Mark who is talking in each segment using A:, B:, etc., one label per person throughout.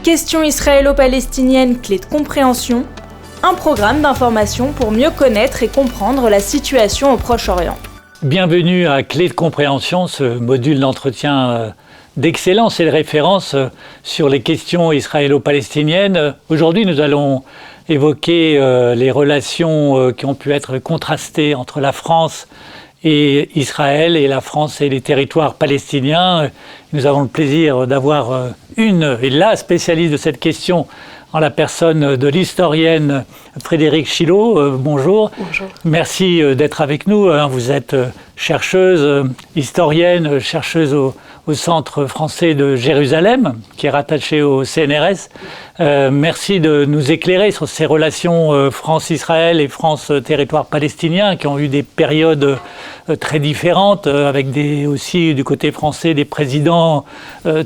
A: Questions israélo-palestiniennes, clés de compréhension, un programme d'information pour mieux connaître et comprendre la situation au Proche-Orient.
B: Bienvenue à Clés de compréhension, ce module d'entretien d'excellence et de référence sur les questions israélo-palestiniennes. Aujourd'hui, nous allons évoquer les relations qui ont pu être contrastées entre la France et Israël et la France et les territoires palestiniens. Nous avons le plaisir d'avoir la spécialiste de cette question en la personne de l'historienne Frédérique Chilot. Bonjour.
C: Bonjour. Merci
B: d'être avec nous. Vous êtes chercheuse, historienne, chercheuse au Centre français de Jérusalem, qui est rattaché au CNRS. Merci de nous éclairer sur ces relations France-Israël et France-territoire palestinien, qui ont eu des périodes très différentes, avec aussi du côté français des présidents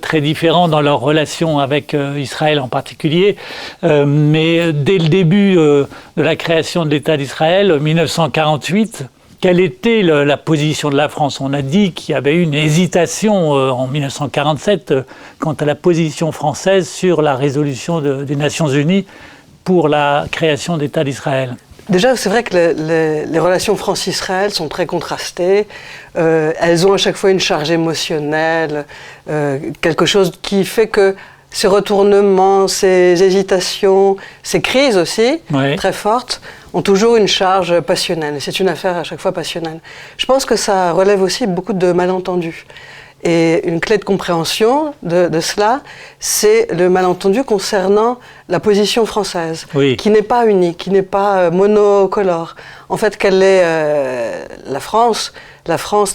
B: très différents dans leurs relations avec Israël en particulier. Mais dès le début de la création de l'État d'Israël, 1948, quelle était la position de la France? On a dit qu'il y avait eu une hésitation en 1947 quant à la position française sur la résolution des Nations Unies pour la création d'État d'Israël.
C: Déjà, c'est vrai que les relations France-Israël sont très contrastées. Elles ont à chaque fois une charge émotionnelle, quelque chose qui fait que ces retournements, ces hésitations, ces crises aussi, très fortes, ont toujours une charge passionnelle. C'est une affaire à chaque fois passionnelle. Je pense que ça relève aussi beaucoup de malentendus. Et une clé de compréhension de cela, c'est le malentendu concernant la position française, qui n'est pas unique, qui n'est pas monocolore. En fait, quelle est la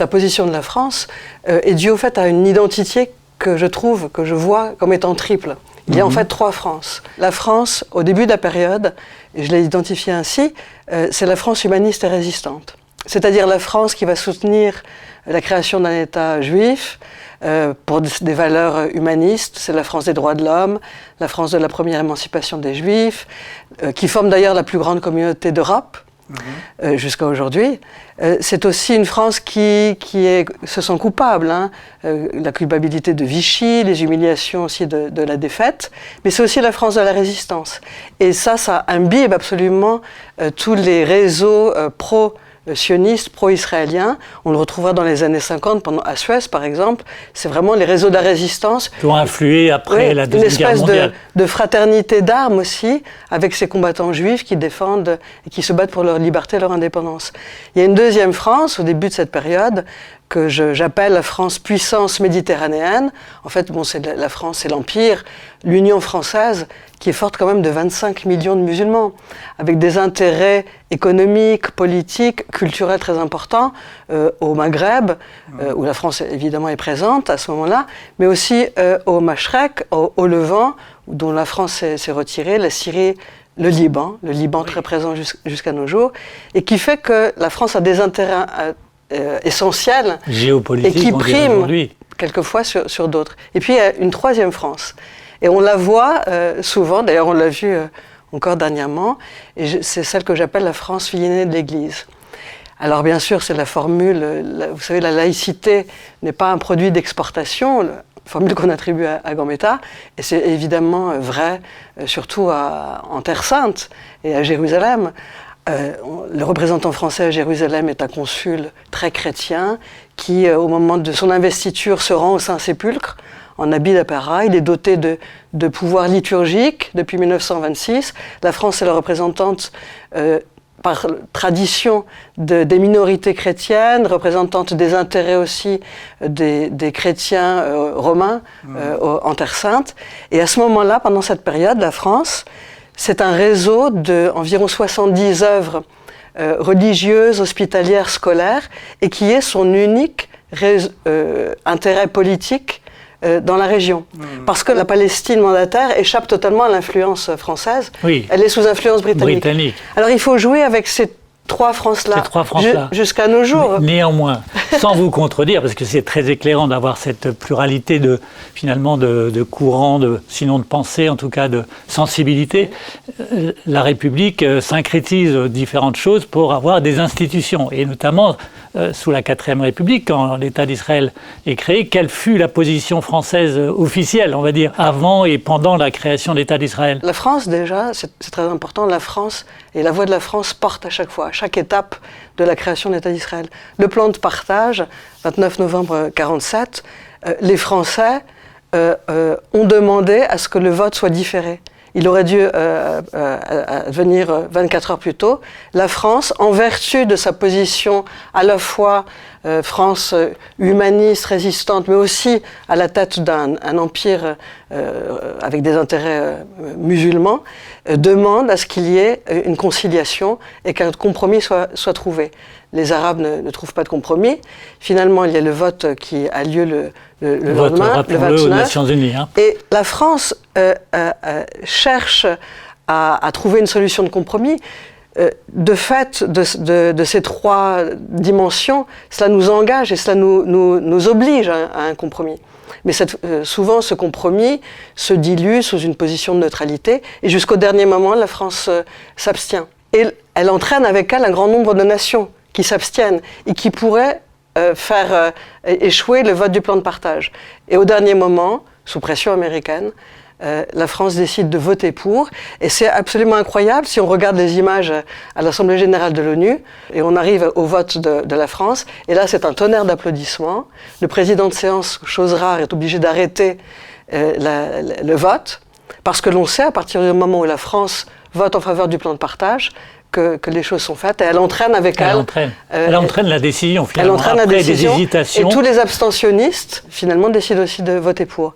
C: position de la France est due au fait à une identité que je vois comme étant triple. Il y a en fait trois France. La France, au début de la période, et je l'ai identifiée ainsi, c'est la France humaniste et résistante. C'est-à-dire la France qui va soutenir la création d'un État juif pour des valeurs humanistes. C'est la France des droits de l'homme, la France de la première émancipation des Juifs, qui forme d'ailleurs la plus grande communauté d'Europe. Jusqu'à aujourd'hui. C'est aussi une France qui se sent coupable, la culpabilité de Vichy, les humiliations aussi de la défaite, mais c'est aussi la France de la résistance. Et ça imbibe absolument tous les réseaux pro-sionistes, pro-israéliens. On le retrouvera dans les années 50, à Suez par exemple. C'est vraiment les réseaux de la résistance.
B: Qui ont influé après la Deuxième Guerre mondiale.
C: Une espèce de fraternité d'armes aussi, avec ces combattants juifs qui défendent et qui se battent pour leur liberté et leur indépendance. Il y a une deuxième France, au début de cette période, que j'appelle la France puissance méditerranéenne. En fait, la France, c'est l'Empire, l'Union française, qui est forte quand même de 25 millions de musulmans, avec des intérêts économiques, politiques, culturels très importants au Maghreb, où la France évidemment est présente à ce moment-là, mais aussi au Mashrek, au Levant, dont la France s'est retirée, la Syrie, le Liban très présent jusqu'à nos jours, et qui fait que la France a des intérêts essentiels et qui priment quelquefois sur d'autres. Et puis il y a une troisième France. Et on la voit souvent, d'ailleurs on l'a vu encore dernièrement, et c'est celle que j'appelle la France fille aînée de l'Église. Alors bien sûr, c'est la formule, vous savez, la laïcité n'est pas un produit d'exportation, formule qu'on attribue à Gambetta, et c'est évidemment vrai, surtout en Terre Sainte et à Jérusalem. Le représentant français à Jérusalem est un consul très chrétien qui, au moment de son investiture, se rend au Saint-Sépulcre en habit d'apparat. Il est doté de pouvoirs liturgiques depuis 1926. La France est la représentante par tradition des minorités chrétiennes, représentante des intérêts aussi des chrétiens romains en Terre Sainte. Et à ce moment-là, pendant cette période, la France, c'est un réseau d'environ 70 œuvres religieuses, hospitalières, scolaires, et qui est son unique intérêt politique dans la région. Parce que la Palestine mandataire échappe totalement à l'influence française. Elle est sous influence britannique. Alors il faut jouer avec 3 France-là,
B: ces 3 France-là.
C: Jusqu'à nos jours.
B: Néanmoins, sans vous contredire, parce que c'est très éclairant d'avoir cette pluralité de courants, sinon de pensée, en tout cas de sensibilité, la République syncrétise différentes choses pour avoir des institutions. Et notamment, sous la 4e République, quand l'État d'Israël est créé, quelle fut la position française officielle, on va dire, avant et pendant la création de l'État d'Israël?
C: La France, déjà, c'est très important, la France et la voix de la France porte à chaque fois, à chaque étape de la création de l'État d'Israël. Le plan de partage, 29 novembre 1947, les Français ont demandé à ce que le vote soit différé. Il aurait dû venir 24 heures plus tôt. La France, en vertu de sa position à la fois France humaniste, résistante, mais aussi à la tête d'un empire avec des intérêts musulmans, demande à ce qu'il y ait une conciliation et qu'un compromis soit trouvé. Les Arabes ne trouvent pas de compromis. Finalement, il y a le vote qui a lieu le lendemain, le 29.
B: Aux Nations Unies.
C: Et la France cherche à trouver une solution de compromis. De fait de ces 3 dimensions, cela nous engage et cela nous oblige à un compromis. Mais souvent, ce compromis se dilue sous une position de neutralité et jusqu'au dernier moment, la France s'abstient. Et elle entraîne avec elle un grand nombre de nations qui s'abstiennent et qui pourraient faire échouer le vote du plan de partage. Et au dernier moment, sous pression américaine, la France décide de voter pour. Et c'est absolument incroyable si on regarde les images à l'Assemblée générale de l'ONU et on arrive au vote de la France. Et là, c'est un tonnerre d'applaudissements. Le président de séance, chose rare, est obligé d'arrêter le vote parce que l'on sait, à partir du moment où la France vote en faveur du plan de partage, que les choses sont faites et elle entraîne avec elle.
B: Elle entraîne la décision finalement.
C: Elle entraîne
B: après
C: la décision,
B: des hésitations.
C: Et tous les abstentionnistes finalement décident aussi de voter pour.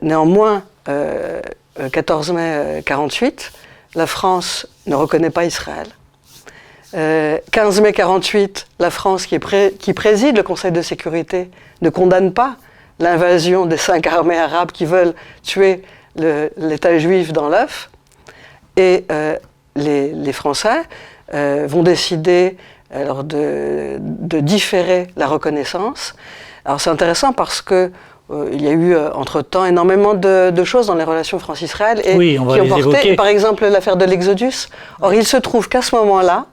C: Néanmoins, 14 mai 1948, la France ne reconnaît pas Israël. 15 mai 1948, la France qui préside le Conseil de sécurité ne condamne pas l'invasion des 5 armées arabes qui veulent tuer l'État juif dans l'œuf. Et les Français vont décider alors, de différer la reconnaissance. Alors c'est intéressant parce que il y a eu entre-temps énormément de choses dans les relations France-Israël et
B: oui, qui ont porté, évoquer.
C: Par exemple, l'affaire de l'Exodus. Or, il se trouve qu'à ce moment-là,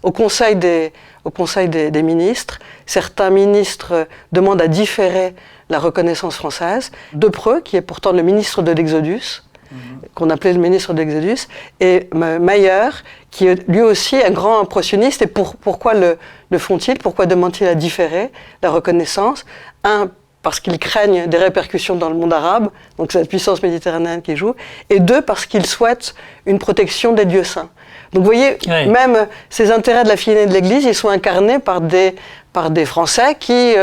C: au Conseil des ministres, certains ministres demandent à différer la reconnaissance française. Depreux, qui est pourtant le ministre de l'Exodus, qu'on appelait le ministre de l'Exodus, et Mayer, qui est lui aussi un grand impressionniste. Et pourquoi le font-ils? Pourquoi demandent-ils à différer la reconnaissance? Parce qu'ils craignent des répercussions dans le monde arabe, donc c'est la puissance méditerranéenne qui joue, et 2, parce qu'ils souhaitent une protection des lieux saints. Donc vous voyez, oui. Même ces intérêts de la fidélité de l'Église, ils sont incarnés par des Français qui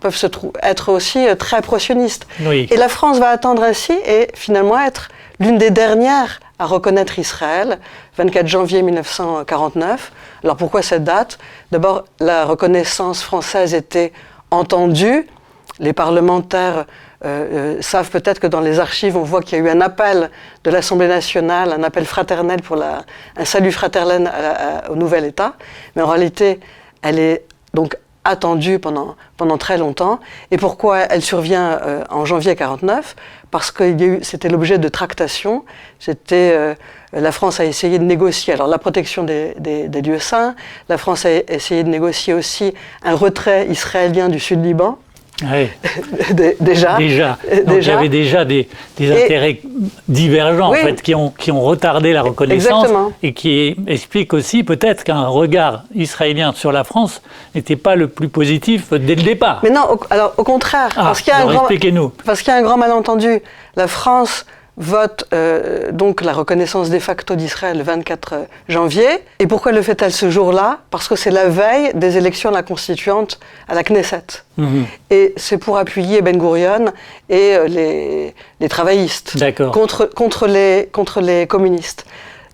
C: peuvent être aussi très pro-sionistes.
B: Oui.
C: Et la France va attendre ainsi et finalement être l'une des dernières à reconnaître Israël, 24 janvier 1949. Alors pourquoi cette date? D'abord, la reconnaissance française était entendue. Les parlementaires savent peut-être que dans les archives, on voit qu'il y a eu un appel de l'Assemblée nationale, un appel fraternel pour un salut fraternel au nouvel État. Mais en réalité, elle est donc attendue pendant très longtemps. Et pourquoi elle survient en janvier 1949? Parce que c'était l'objet de tractations. La France a essayé de négocier alors la protection des lieux saints. La France a essayé de négocier aussi un retrait israélien du sud Liban.
B: Oui.
C: Déjà.
B: Donc il y avait déjà des intérêts divergents
C: oui.
B: en fait, qui ont retardé la reconnaissance.
C: Exactement.
B: Et qui expliquent aussi peut-être qu'un regard israélien sur la France n'était pas le plus positif dès le départ.
C: Mais non, au contraire. Parce qu'il y a un grand malentendu. La France vote donc la reconnaissance de facto d'Israël le 24 janvier. Et pourquoi le fait-elle ce jour-là? Parce que c'est la veille des élections de la constituante à la Knesset. Mmh. Et c'est pour appuyer Ben Gurion et les travaillistes contre les communistes.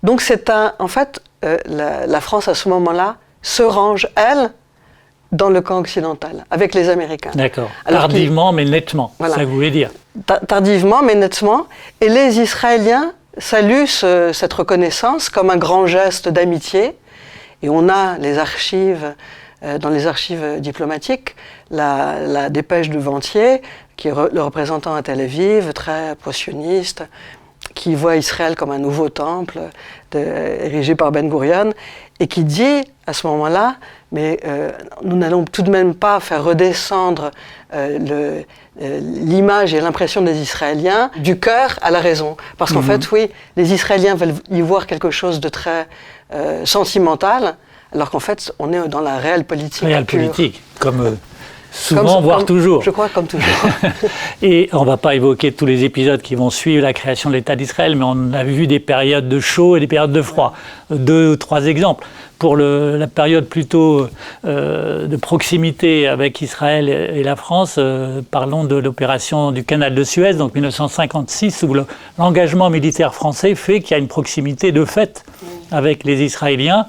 C: Donc c'est en fait, la France à ce moment-là se range, elle, dans le camp occidental, avec les Américains.
B: D'accord. Tardivement, mais nettement, voilà. Ça que vous voulez dire.
C: Tardivement, mais nettement. Et les Israéliens saluent cette reconnaissance comme un grand geste d'amitié. Et on a les archives, dans les archives diplomatiques, la dépêche de Ventier, qui est le représentant à Tel Aviv, très pro-sioniste, qui voit Israël comme un nouveau temple érigé par Ben Gurion, et qui dit à ce moment-là, mais nous n'allons tout de même pas faire redescendre l'image et l'impression des Israéliens du cœur à la raison. Parce qu'en fait, oui, les Israéliens veulent y voir quelque chose de très sentimental, alors qu'en fait, on est dans la réelle politique.
B: Réelle politique, comme souvent, voire toujours.
C: Je crois, comme toujours.
B: Et on ne va pas évoquer tous les épisodes qui vont suivre la création de l'État d'Israël, mais on a vu des périodes de chaud et des périodes de froid. 2 ou 3 exemples. Pour la période plutôt de proximité avec Israël et la France, parlons de l'opération du canal de Suez, donc 1956, où l'engagement militaire français fait qu'il y a une proximité de fait avec les Israéliens.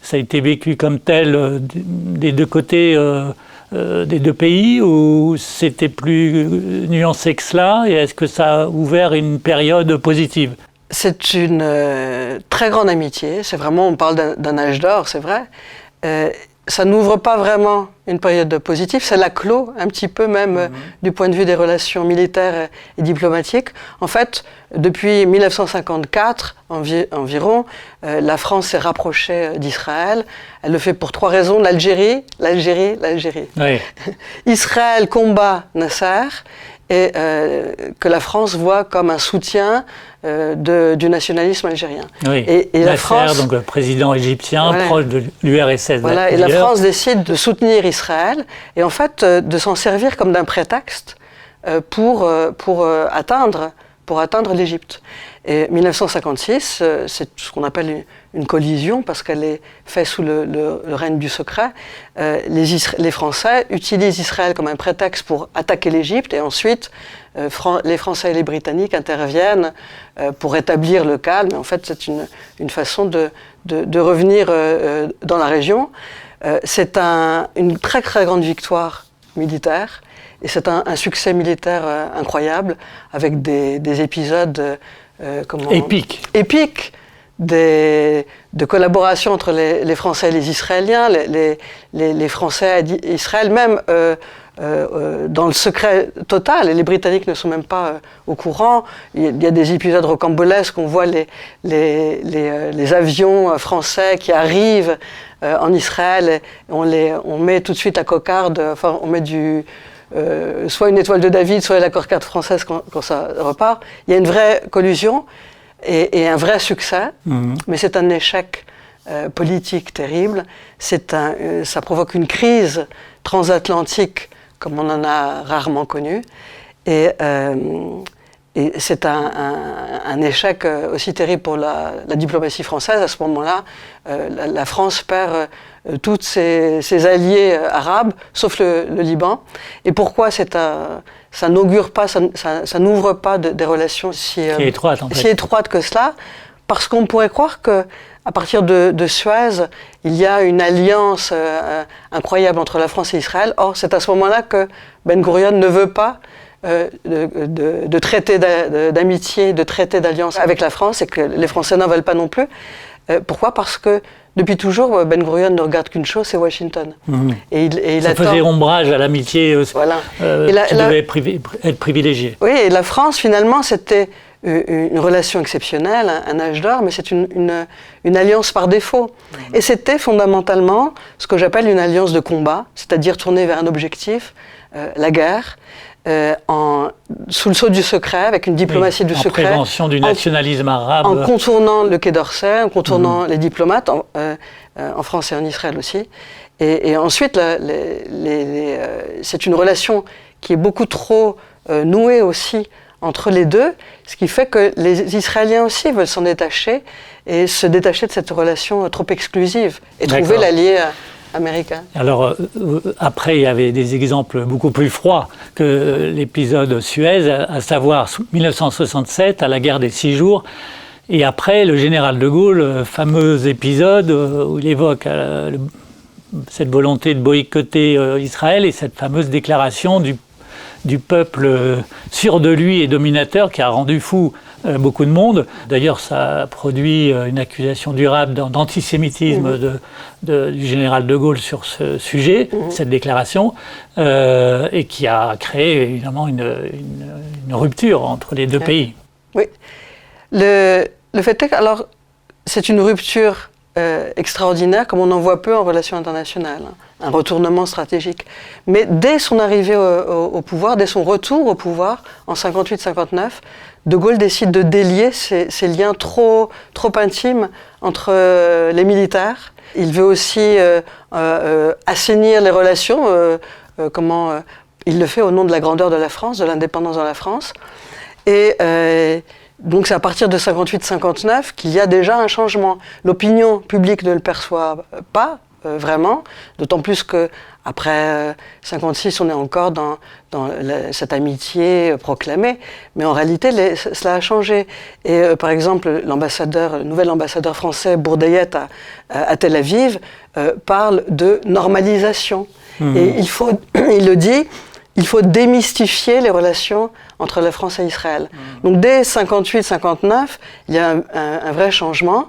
B: Ça a été vécu comme tel des deux côtés des deux pays, ou c'était plus nuancé que cela, et est-ce que ça a ouvert une période positive?
C: C'est une très grande amitié, c'est vraiment, on parle d'un âge d'or, c'est vrai. Ça n'ouvre pas vraiment une période positive, ça la clôt un petit peu même du point de vue des relations militaires et diplomatiques. En fait, depuis 1954 environ, la France s'est rapprochée d'Israël. Elle le fait pour 3 raisons, l'Algérie.
B: Oui.
C: Israël combat Nasser, et que la France voit comme un soutien du nationalisme algérien.
B: Oui.
C: Et
B: Nasser,
C: la France,
B: donc président égyptien,
C: voilà,
B: proche de l'URSS.
C: Voilà, et la France décide de soutenir Israël et en fait de s'en servir comme d'un prétexte pour atteindre l'Égypte. Et 1956, c'est ce qu'on appelle une collision parce qu'elle est faite sous le règne du secret. Les Français utilisent Israël comme un prétexte pour attaquer l'Égypte et ensuite les Français et les Britanniques interviennent pour établir le calme. Et en fait, c'est une façon de revenir dans la région. C'est une très très grande victoire militaire et c'est un succès militaire incroyable avec des épisodes épiques de collaboration entre les Français et les Israéliens, les Français et Israël même dans le secret total, et les Britanniques ne sont même pas au courant. Il y a des épisodes rocambolesques, on voit les avions français qui arrivent en Israël, et on met tout de suite la cocarde, enfin on met soit une étoile de David, soit la cocarde française quand ça repart. Il y a une vraie collusion et un vrai succès, mais c'est un échec politique terrible. Ça provoque une crise transatlantique comme on en a rarement connu. Et c'est un échec aussi terrible pour la diplomatie française. À ce moment-là, la France perd tous ses alliés arabes, sauf le Liban. Et pourquoi ça n'augure pas, ça n'ouvre pas des relations si étroites que cela? Parce qu'on pourrait croire qu'à partir de Suez, il y a une alliance incroyable entre la France et Israël. Or, c'est à ce moment-là que Ben Gurion ne veut pas de traité d'amitié, de traité d'alliance avec la France, et que les Français n'en veulent pas non plus. Pourquoi? Parce que depuis toujours, Ben Gurion ne regarde qu'une chose, c'est Washington. Et
B: ça faisait ombrage à l'amitié qui devait être privilégiée.
C: Oui, et la France, finalement, c'était une relation exceptionnelle, un âge d'or, mais c'est une alliance par défaut. Et c'était fondamentalement ce que j'appelle une alliance de combat, c'est-à-dire tournée vers un objectif, la guerre, sous le sceau du secret, avec une diplomatie du secret.
B: En prévention du nationalisme arabe.
C: En contournant le Quai d'Orsay, en contournant les diplomates, en France et en Israël aussi. Et ensuite, c'est une relation qui est beaucoup trop nouée aussi entre les deux, ce qui fait que les Israéliens aussi veulent s'en détacher et se détacher de cette relation trop exclusive et trouver l'allié américain.
B: Alors, après, il y avait des exemples beaucoup plus froids que l'épisode Suez, à savoir 1967, à la guerre des 6 jours, et après, le général de Gaulle, fameux épisode où il évoque cette volonté de boycotter Israël et cette fameuse déclaration du peuple sûr de lui et dominateur qui a rendu fou beaucoup de monde. D'ailleurs, ça a produit une accusation durable d'antisémitisme du général de Gaulle sur ce sujet, cette déclaration, et qui a créé évidemment une rupture entre les deux pays.
C: Oui. Le fait est que, alors, c'est une rupture extraordinaire, comme on en voit peu en relations internationales, un retournement stratégique. Mais dès son arrivée au pouvoir, dès son retour au pouvoir, en 58-59, de Gaulle décide de délier ces liens trop intimes entre les militaires. Il veut aussi assainir les relations, il le fait au nom de la grandeur de la France, de l'indépendance de la France. Et donc c'est à partir de 58-59 qu'il y a déjà un changement. L'opinion publique ne le perçoit pas vraiment, d'autant plus qu'après 56 on est encore dans cette amitié proclamée, mais en réalité cela a changé. Et par exemple le nouvel ambassadeur français Bourdayette à Tel Aviv parle de normalisation. Et il le dit, il faut démystifier les relations entre la France et Israël. Donc dès 58-59, il y a un vrai changement,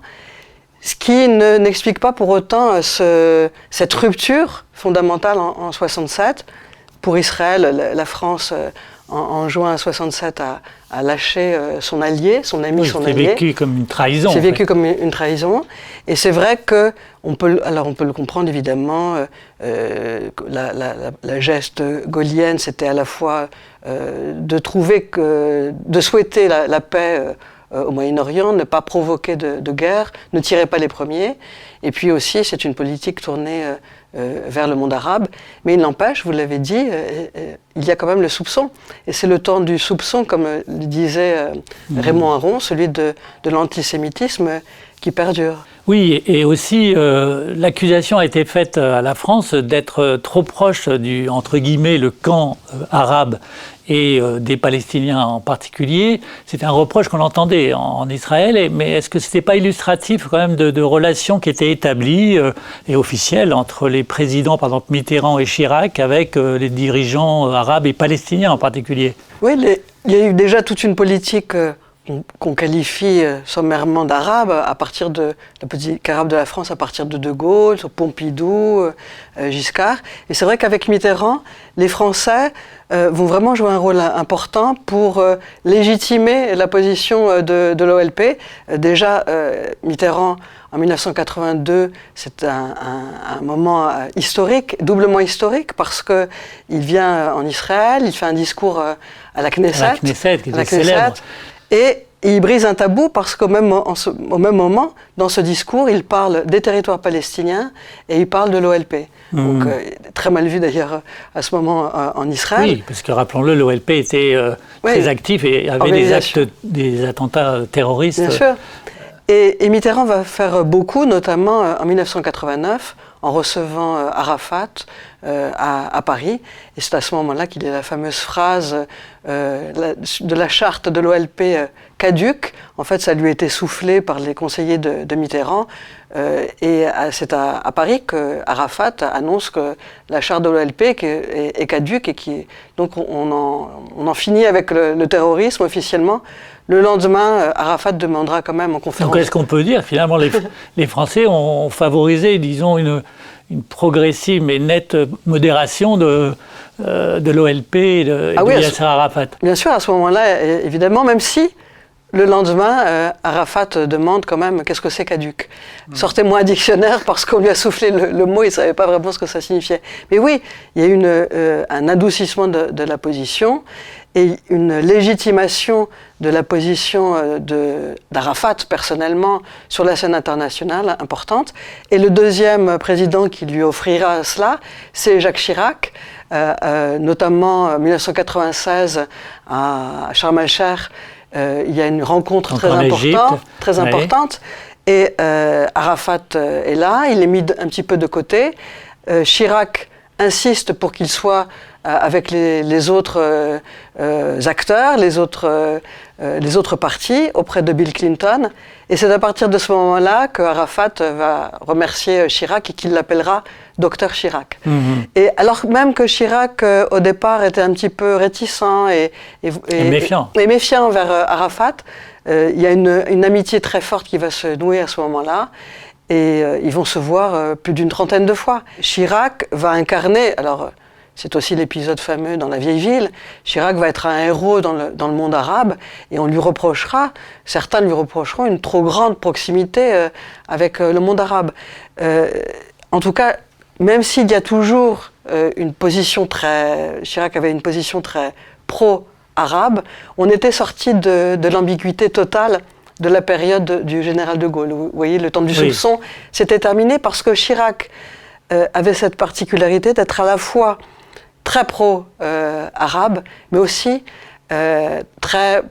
C: ce qui n'explique pas pour autant cette rupture fondamentale en 67. Pour Israël, la France, en juin 67, a lâché son allié, son ami, son allié.
B: C'est vécu comme une trahison.
C: C'est vécu comme une trahison. Et c'est vrai qu'on peut le comprendre évidemment. La geste gaullienne, c'était à la fois de souhaiter la paix au Moyen-Orient, ne pas provoquer de guerre, ne tirer pas les premiers. Et puis aussi, c'est une politique tournée vers le monde arabe. Mais il n'empêche, vous l'avez dit, il y a quand même le soupçon. Et c'est le temps du soupçon, comme le disait Raymond Aron, celui de l'antisémitisme qui perdure.
B: Oui, et aussi l'accusation a été faite à la France d'être trop proche du, entre guillemets, le camp arabe et des Palestiniens en particulier. C'était un reproche qu'on entendait en Israël, mais est-ce que ce n'était pas illustratif quand même de relations qui étaient établies et officielles entre les présidents, par exemple Mitterrand et Chirac, avec les dirigeants arabes et palestiniens en particulier?
C: Oui, il y a eu déjà toute une politique qu'on qualifie sommairement d'arabe à partir de la politique arabe de la France, à partir de Gaulle, Pompidou, Giscard. Et c'est vrai qu'avec Mitterrand, les Français vont vraiment jouer un rôle important pour légitimer la position de l'OLP. Déjà, Mitterrand, en 1982, c'est un moment historique, doublement historique, parce qu'il vient en Israël, il fait un discours à la Knesset.
B: À la Knesset, qui est célèbre.
C: Et il brise un tabou parce qu'au même moment, dans ce discours, il parle des territoires palestiniens et il parle de l'OLP. Donc, très mal vu d'ailleurs à ce moment en Israël.
B: Oui, parce que rappelons-le, l'OLP était très actif et avait des attentats terroristes.
C: Bien sûr. Et Mitterrand va faire beaucoup, notamment en 1989, en recevant Arafat à Paris. Et c'est à ce moment-là qu'il y a la fameuse phrase de la charte de l'OLP caduque. En fait, ça lui a été soufflé par les conseillers de Mitterrand. Et c'est à Paris qu'Arafat annonce que la charte de l'OLP est caduque et donc on en finit avec le terrorisme officiellement. Le lendemain, Arafat demandera quand même en conférence.
B: Donc est-ce qu'on peut dire finalement les Français ont favorisé, disons, une progressive mais nette modération de l'OLP et de Yasser Arafat?
C: Bien sûr, à ce moment-là, évidemment, même si le lendemain, Arafat demande quand même qu'est-ce que c'est caduc. Sortez-moi un dictionnaire parce qu'on lui a soufflé le mot, il ne savait pas vraiment ce que ça signifiait. Mais oui, il y a eu un adoucissement de la position et une légitimation de la position d'Arafat personnellement sur la scène internationale importante. Et le deuxième président qui lui offrira cela, c'est Jacques Chirac, notamment en 1996 à Sharm el-Sheikh. Il y a une rencontre très importante. Et Arafat est là, il est mis un petit peu de côté. Chirac insiste pour qu'il soit avec les autres acteurs, les autres partis auprès de Bill Clinton. Et c'est à partir de ce moment-là que Arafat va remercier Chirac et qu'il l'appellera Docteur Chirac. Et alors même que Chirac, au départ, était un petit peu réticent et méfiant vers Arafat, il y a une amitié très forte qui va se nouer à ce moment-là. Et ils vont se voir plus d'une trentaine de fois. Chirac va incarner, alors c'est aussi l'épisode fameux dans La Vieille Ville, Chirac va être un héros dans le monde arabe et on lui reprochera, certains lui reprocheront une trop grande proximité avec le monde arabe. En tout cas, même s'il y a toujours Chirac avait une position très pro-arabe, on était sorti de l'ambiguïté totale de la période du général de Gaulle. Vous voyez, le temps du soupçon, c'était terminé parce que Chirac avait cette particularité d'être à la fois très pro-arabe, mais aussi très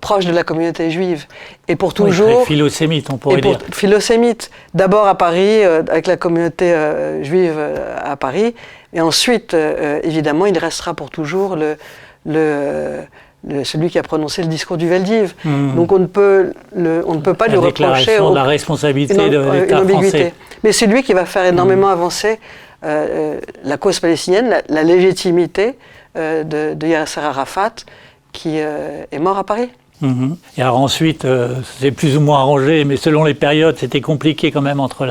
C: proche de la communauté juive. Et pour toujours...
B: très philosémite, on pourrait dire.
C: Philosémite. D'abord à Paris, avec la communauté juive à Paris, et ensuite, évidemment, il restera pour toujours celui qui a prononcé le discours du Veldiv. Donc on ne peut pas lui reprocher
B: la responsabilité de l'État français.
C: Mais c'est lui qui va faire énormément avancer la cause palestinienne, la légitimité de Yasser Arafat, qui est mort à Paris.
B: Et alors ensuite, c'est plus ou moins arrangé, mais selon les périodes, c'était compliqué quand même entre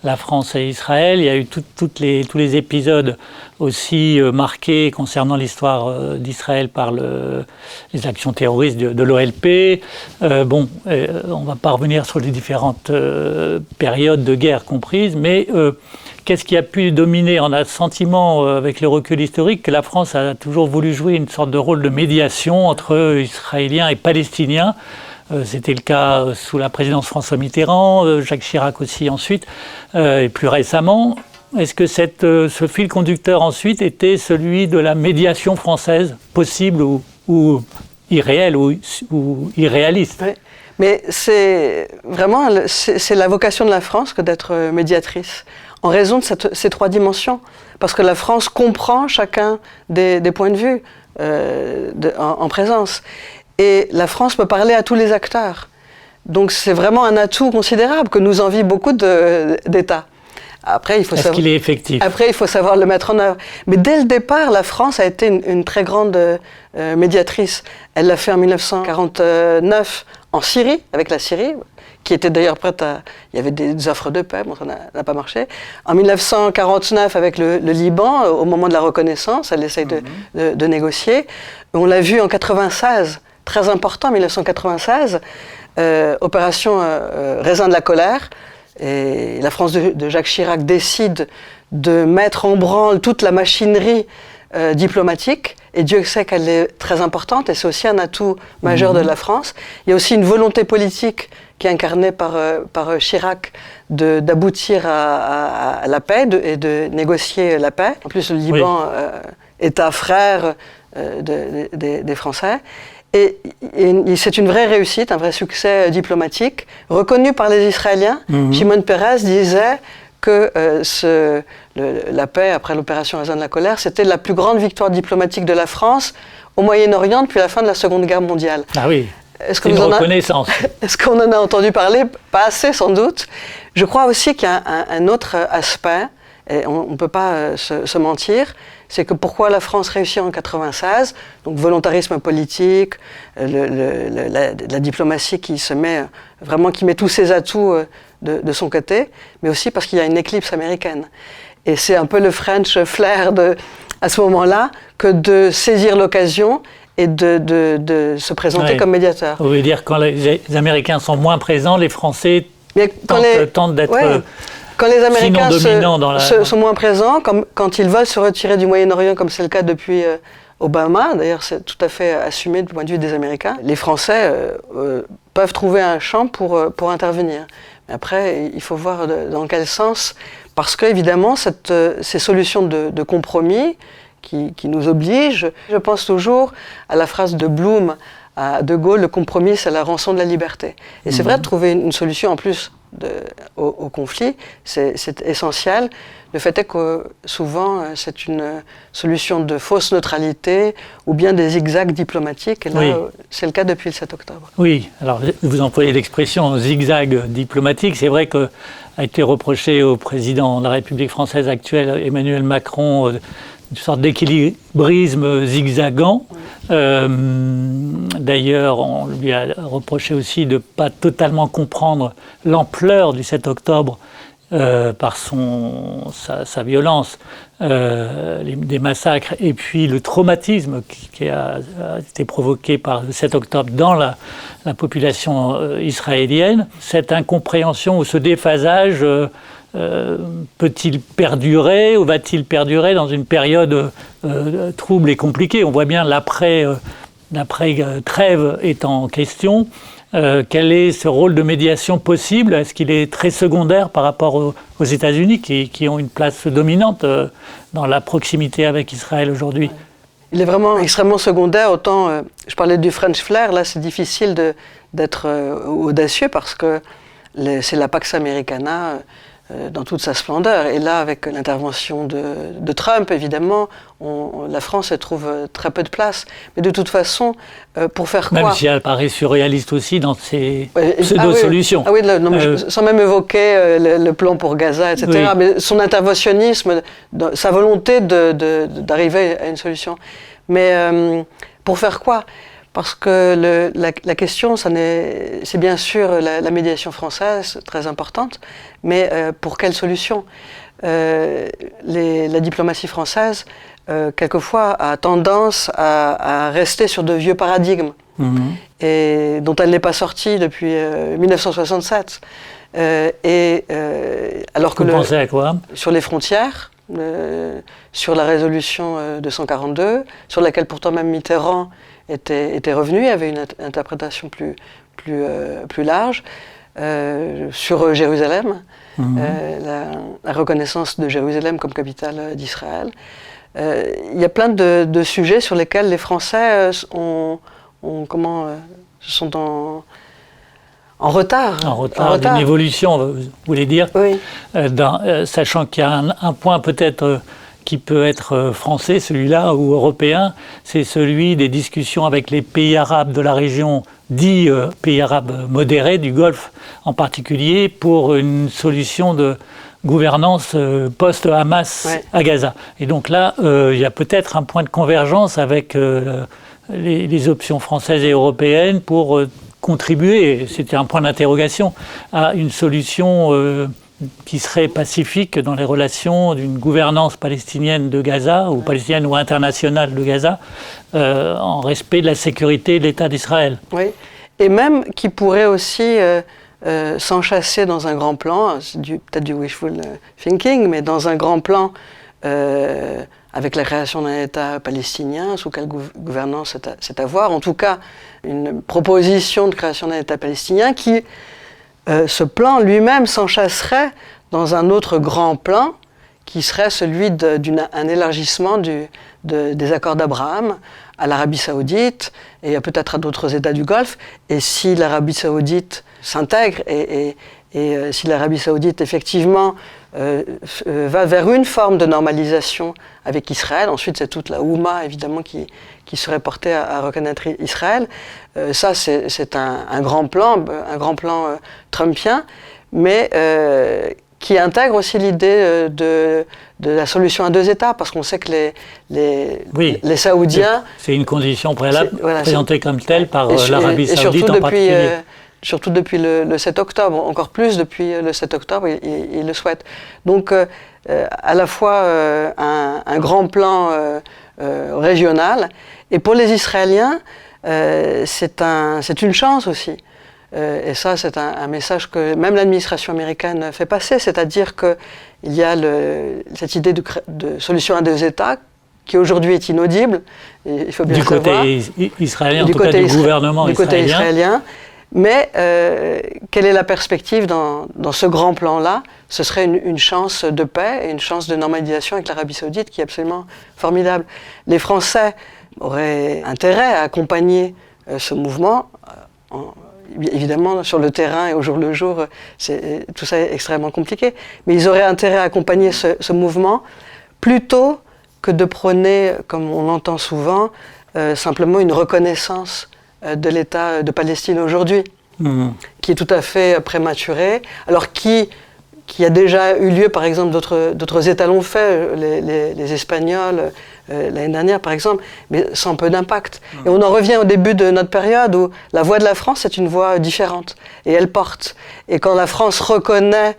B: la France et Israël. Il y a eu tous les épisodes aussi marqués concernant l'histoire d'Israël par les actions terroristes de l'OLP. On ne va pas revenir sur les différentes périodes de guerre comprises, mais qu'est-ce qui a pu dominer? On a le sentiment, avec le recul historique, que la France a toujours voulu jouer une sorte de rôle de médiation entre Israéliens et Palestiniens. C'était le cas sous la présidence François Mitterrand, Jacques Chirac aussi ensuite, et plus récemment. Est-ce que ce fil conducteur ensuite était celui de la médiation française, possible ou irréelle ou irréaliste?
C: Oui. Mais c'est vraiment la vocation de la France que d'être médiatrice, en raison de ces trois dimensions. Parce que la France comprend chacun des points de vue en présence. Et la France peut parler à tous les acteurs. Donc c'est vraiment un atout considérable que nous envient beaucoup d'États. Après,
B: Est-ce qu'il est effectif?
C: Après, il faut savoir le mettre en œuvre. Mais dès le départ, la France a été une très grande médiatrice. Elle l'a fait en 1949 en Syrie, avec la Syrie, qui était d'ailleurs prête à... Il y avait des offres de paix, bon, ça n'a pas marché. En 1949, avec le Liban, au moment de la reconnaissance, elle essaye de négocier. On l'a vu en 1996, très important, 1996, opération Raisin de la colère. Et la France de Jacques Chirac décide de mettre en branle toute la machinerie diplomatique, et Dieu sait qu'elle est très importante, et c'est aussi un atout majeur de la France. Il y a aussi une volonté politique qui est incarnée par Chirac d'aboutir à la paix et de négocier la paix. En plus, le Liban, État frère des Français. Et c'est une vraie réussite, un vrai succès diplomatique, reconnu par les Israéliens. Shimon Peres disait que la paix, après l'opération Raisin de la colère, c'était la plus grande victoire diplomatique de la France au Moyen-Orient depuis la fin de la Seconde Guerre mondiale.
B: Ah oui, c'est une reconnaissance.
C: Est-ce qu'on en a entendu parler? Pas assez, sans doute. Je crois aussi qu'il y a un autre aspect, et on ne peut pas se mentir, c'est que pourquoi la France réussit en 1996, donc volontarisme politique, la diplomatie qui met tous ses atouts de son côté, mais aussi parce qu'il y a une éclipse américaine. Et c'est un peu le French flair à ce moment-là que de saisir l'occasion et de se présenter comme médiateur.
B: Vous voulez dire quand les Américains sont moins présents, les Français tentent d'être...
C: Ouais. Quand les Américains sont moins présents, comme quand ils veulent se retirer du Moyen-Orient, comme c'est le cas depuis Obama, d'ailleurs c'est tout à fait assumé du point de vue des Américains, les Français peuvent trouver un champ pour intervenir. Mais après, il faut voir dans quel sens, parce qu'évidemment, ces solutions de compromis qui nous obligent, je pense toujours à la phrase de Blum à De Gaulle, le compromis c'est la rançon de la liberté. Et c'est vrai de trouver une solution en plus au conflit, c'est essentiel. Le fait est que souvent c'est une solution de fausse neutralité ou bien des zigzags diplomatiques, et là c'est le cas depuis le 7 octobre.
B: Oui, alors vous employez l'expression zigzag diplomatique, c'est vrai que a été reproché au président de la République française actuelle, Emmanuel Macron, une sorte d'équilibrisme zigzagant. D'ailleurs, on lui a reproché aussi de ne pas totalement comprendre l'ampleur du 7 octobre par sa violence, des massacres, et puis le traumatisme qui a été provoqué par le 7 octobre dans la population israélienne. Cette incompréhension ou ce déphasage peut-il perdurer ou va-t-il perdurer dans une période trouble et compliquée? On voit bien l'après-trêve est en question. Quel est ce rôle de médiation possible? Est-ce qu'il est très secondaire par rapport aux États-Unis qui ont une place dominante dans la proximité avec Israël aujourd'hui?
C: Il est vraiment extrêmement secondaire. Autant, je parlais du French flair, là c'est difficile d'être audacieux parce que c'est la Pax Americana dans toute sa splendeur. Et là, avec l'intervention de Trump, évidemment, la France elle trouve très peu de place. Mais de toute façon, pour faire quoi?
B: Même si elle paraît surréaliste aussi dans ses pseudo-solutions.
C: Sans même évoquer le plan pour Gaza, etc. Oui. Mais son interventionnisme, sa volonté d'arriver à une solution. Mais pour faire quoi? Parce que la question, c'est bien sûr la médiation française, très importante, mais pour quelle solution? La diplomatie française, quelquefois, a tendance à rester sur de vieux paradigmes, et dont elle n'est pas sortie depuis 1967. Alors que
B: vous pensez à quoi?
C: Sur les frontières, sur la résolution de 142, sur laquelle pourtant même Mitterrand était revenu, il y avait une interprétation plus large, sur Jérusalem, la reconnaissance de Jérusalem comme capitale d'Israël. Il y a plein de sujets sur lesquels les Français sont en retard.
B: En retard d'une évolution, vous voulez dire?
C: Oui.
B: Sachant qu'il y a un point peut-être qui peut être français, celui-là, ou européen, c'est celui des discussions avec les pays arabes de la région, dits pays arabes modérés, du Golfe en particulier, pour une solution de gouvernance post-Hamas à Gaza. Et donc là, il y a peut-être un point de convergence avec les options françaises et européennes pour contribuer, c'était un point d'interrogation, à une solution qui serait pacifique dans les relations d'une gouvernance palestinienne de Gaza, ou palestinienne ou internationale de Gaza, en respect de la sécurité de l'État d'Israël.
C: Oui, et même qui pourrait aussi s'enchasser dans un grand plan, peut-être du wishful thinking, mais dans un grand plan avec la création d'un État palestinien, sous quelle gouvernance c'est à voir, en tout cas une proposition de création d'un État palestinien qui, ce plan lui-même s'enchasserait dans un autre grand plan qui serait celui d'un élargissement des accords d'Abraham à l'Arabie Saoudite et peut-être à d'autres États du Golfe. Et si l'Arabie Saoudite s'intègre et si l'Arabie Saoudite effectivement va vers une forme de normalisation avec Israël, ensuite c'est toute la Oumma évidemment qui serait portée à reconnaître Israël. Ça c'est un grand plan trumpien, mais qui intègre aussi l'idée de la solution à deux États, parce qu'on sait que les Saoudiens...
B: C'est une condition préalable présentée comme telle par l'Arabie Saoudite en particulier.
C: Surtout depuis le 7 octobre, encore plus depuis le 7 octobre, ils le souhaitent. Donc, à la fois un grand plan régional, et pour les Israéliens, c'est une chance aussi. Et ça, c'est un message que même l'administration américaine fait passer, c'est-à-dire qu'il y a cette idée de solution à deux États qui aujourd'hui est inaudible, il faut bien le savoir.
B: Du côté israélien, en tout cas du gouvernement israélien.
C: Du côté israélien. Mais quelle est la perspective dans ce grand plan-là? Ce serait une chance de paix et une chance de normalisation avec l'Arabie Saoudite qui est absolument formidable. Les Français auraient intérêt à accompagner ce mouvement. Évidemment, sur le terrain et au jour le jour, tout ça est extrêmement compliqué. Mais ils auraient intérêt à accompagner ce mouvement plutôt que de prôner, comme on l'entend souvent, simplement une reconnaissance de l'État de Palestine aujourd'hui, qui est tout à fait prématuré, alors qui qui a déjà eu lieu, par exemple, d'autres États l'ont fait, les Espagnols, l'année dernière, par exemple, mais sans peu d'impact. Et on en revient au début de notre période où la voix de la France est une voix différente, et elle porte. Et quand la France reconnaît,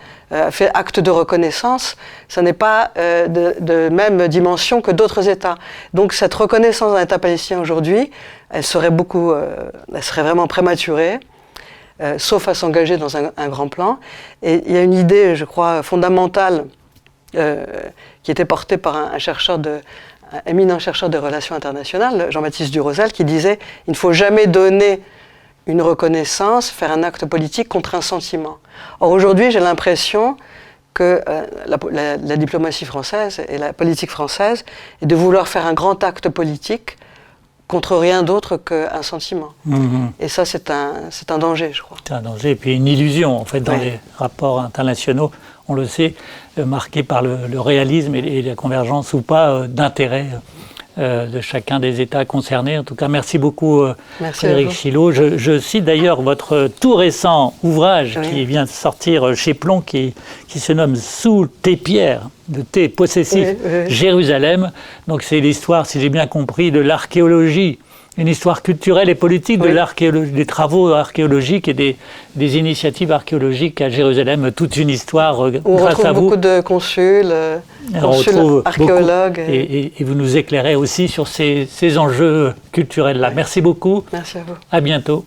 C: fait acte de reconnaissance, ça n'est pas de même dimension que d'autres États. Donc cette reconnaissance d'un État palestinien aujourd'hui, elle serait vraiment prématurée. Sauf à s'engager dans un grand plan. Et il y a une idée, je crois, fondamentale qui était portée par un éminent chercheur de relations internationales, Jean-Baptiste Durosel, qui disait « Il ne faut jamais donner une reconnaissance, faire un acte politique contre un sentiment ». Or aujourd'hui, j'ai l'impression que la diplomatie française et la politique française est de vouloir faire un grand acte politique contre rien d'autre qu'un sentiment. Et ça, c'est un danger, je crois.
B: C'est un danger, et puis une illusion, en fait, dans les rapports internationaux, on le sait, marqués par le réalisme et la convergence ou pas d'intérêts de chacun des États concernés. En tout cas, merci beaucoup, Frédéric Chilot. Je cite d'ailleurs votre tout récent ouvrage qui vient de sortir chez Plomb, qui se nomme « Sous tes pierres ». De thé possessif, Jérusalem. Donc c'est l'histoire, si j'ai bien compris, de l'archéologie, une histoire culturelle et politique de l'archéologie, des travaux archéologiques et des initiatives archéologiques à Jérusalem. Toute une histoire grâce à vous.
C: On retrouve beaucoup de consuls archéologues.
B: Et vous nous éclairez aussi sur ces enjeux culturels-là. Merci beaucoup.
C: Merci à vous.
B: À bientôt.